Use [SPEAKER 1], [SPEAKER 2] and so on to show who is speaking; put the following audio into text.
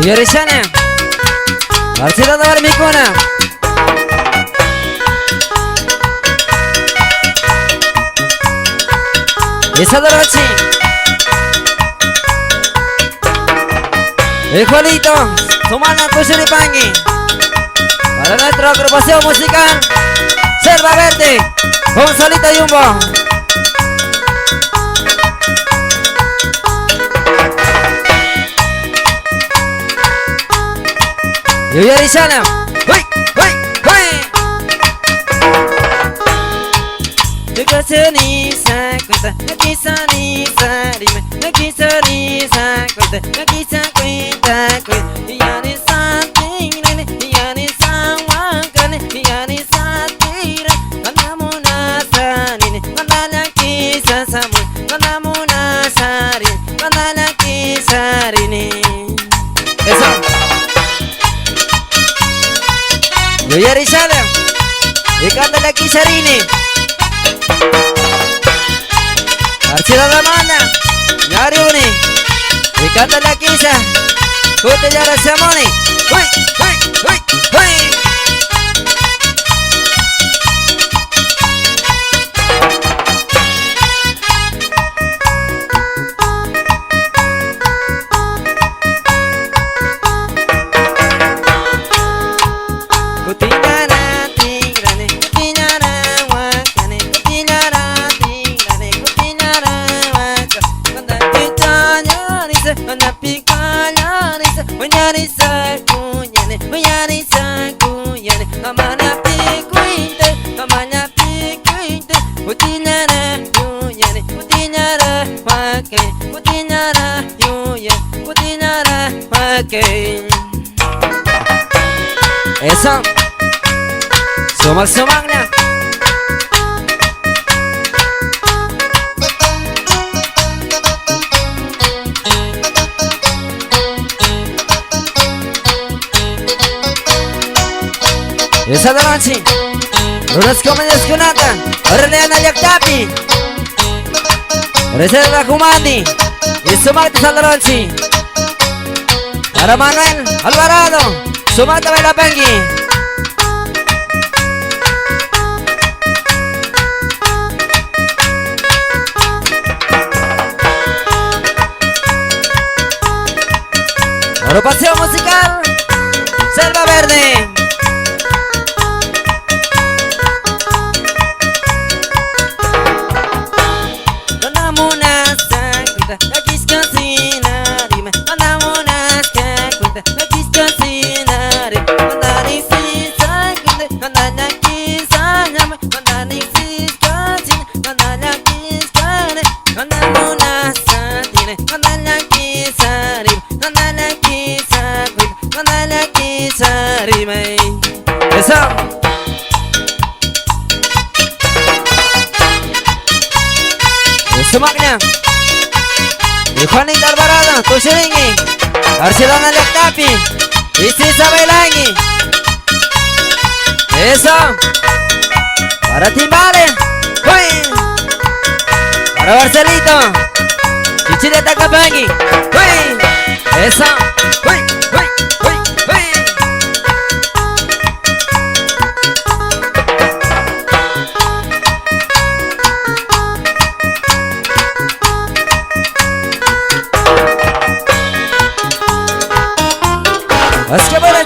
[SPEAKER 1] Yarışana. Karşıda da var Mikona. Esadorochi. Igualito. Sumana Tushuripangi. Para nuestra agrupación musical Selva Verde. Gonzalito Jumbo. Yarishana. Hui, hui, hui. Nakisani sa cuenta, nakisani sa dime, nakisani sa cuenta, nakisa cuenta, yani sa tingene, yani sa wakane, yani sa tira, kanamuna sa nine, kanala kisa samu, kanamuna sa rin, kanala kisa rini. Eso. Yo Yarishana, y canta la Kisarini. Archida la mana, Yariuni, y canta la Kisa. Kute Yara Samoni. Hui, hui, hui, hui. Eso. Sumak-sumaknya. Esa Doranchi. Lunas komendes kunata. Orleana Yaktapi. Reserva Kumandi. Y sumak de Doranchi. Para Manuel Alvarado. Sumata Baila Pengi. Agrupación musical Selva Verde. Eso. Semaknya. Y Juanita Alvarado, Tushiringi. Archidona Lektapi. Y Sisa Bailangi. Eso. Para Timbale. Uy. Para Barcelito. Chichile Tacapangi. Uy. Eso. Uy. Uy. Uy. Uy. Let's give it a